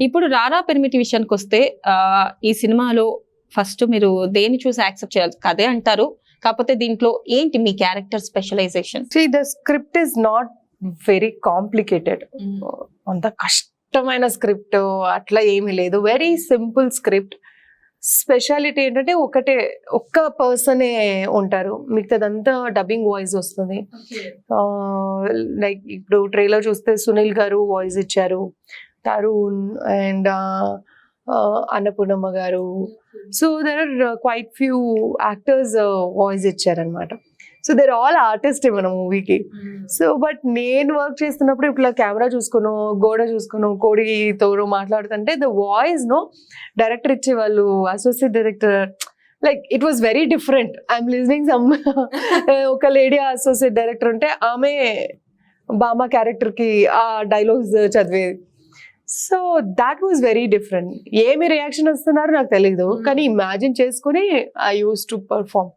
ఇప్పుడు రారా పెర్మిటి విషయానికి వస్తే ఈ సినిమాలో ఫస్ట్ మీరు దేని చూసి యాక్సెప్ట్ చేయాలి, కదే అంటారు, కాకపోతే దీంట్లో ఏంటి మీ character specialization? The script is not very complicated. అంత కష్టమైన స్క్రిప్ట్ అట్లా ఏమీ లేదు, వెరీ సింపుల్ స్క్రిప్ట్. స్పెషాలిటీ ఏంటంటే ఒక్క పర్సనే ఉంటారు, మిగతాదంతా డబ్బింగ్ వాయిస్ వస్తుంది. లైక్ ఇప్పుడు ట్రైలర్ చూస్తే సునీల్ గారు వాయిస్ ఇచ్చారు, తరుణ్ అండ్ అన్నపూర్ణమ్మ గారు. So there are quite few actors voice ఇచ్చారనమాట. సో దెర్ ఆల్ ఆర్టిస్ట్ మన మూవీకి. సో బట్ నేను వర్క్ చేస్తున్నప్పుడు ఇట్లా కెమెరా చూసుకును, గోడ చూసుకును, కోడితో మాట్లాడుతుంటే ద వాయిస్ డైరెక్టర్ ఇచ్చే వాళ్ళు, associate director, like it was very different. I'm listening some ఒక లేడీ అసోసియేట్ డైరెక్టర్ ఉంటే ఆమె బామా క్యారెక్టర్కి ఆ డైలాగ్స్ చదివేది. So that was very different. ఏమి రియాక్షన్ వస్తున్నారో నాకు తెలీదు, కానీ ఇమాజిన్ చేసుకుని ఐ యూస్ టు పర్ఫార్మ్.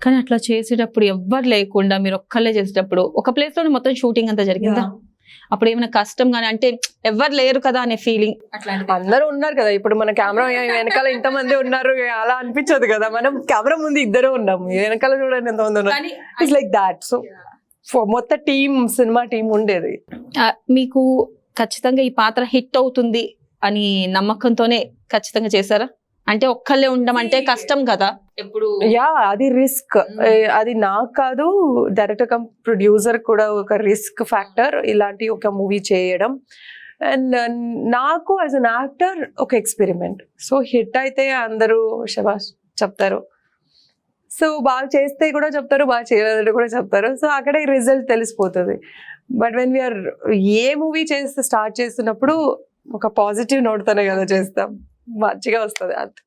కానీ అట్లా చేసేటప్పుడు ఎవ్వరు లేకుండా మీరు ఒక్కళ్ళే చేసేటప్పుడు ఒక ప్లేస్ లో మొత్తం షూటింగ్ అంతా జరిగిందా? అప్పుడు ఏమైనా కష్టం గానీ, అంటే ఎవరు లేరు కదా అనే ఫీలింగ్? అందరూ ఉన్నారు కదా, ఇప్పుడు మన కెమెరా వెనకాల ఇంతమంది ఉన్నారు అలా అనిపించదు కదా. మనం కెమెరా ముందు ఇద్దరే ఉన్నాము, వెనకాల చూడండి ఎంతమంది ఉన్నారు. It's like that. సో మొత్తం టీమ్, సినిమా టీం ఉండేది. మీకు ఖచ్చితంగా ఈ పాత్ర హిట్ అవుతుంది అని నమ్మకంతోనే ఖచ్చితంగా చేశారా? అంటే ఒక్కళ్ళే ఉండడం అంటే కష్టం కదా ఎప్పుడు. అది రిస్క్. అది నాకు కాదు, డైరెక్టర్ కమ్ ప్రొడ్యూసర్ కూడా ఒక రిస్క్ ఫ్యాక్టర్ ఇలాంటి ఒక మూవీ చేయడం. అండ్ నాకు యాజ్ అన్ యాక్టర్ ఒక ఎక్స్పెరిమెంట్. సో హిట్ అయితే అందరూ శబాష్ చెప్తారు, సో బాగా చేస్తే కూడా చెప్తారు, బాగా చేయలేదంటే కూడా చెప్తారు. సో అక్కడే రిజల్ట్ తెలిసిపోతుంది. But when we are a స్టార్ట్ చేస్తున్నప్పుడు ఒక పాజిటివ్ నోట్తోనే కదా చేస్తాం, మంచిగా వస్తుంది అంతే.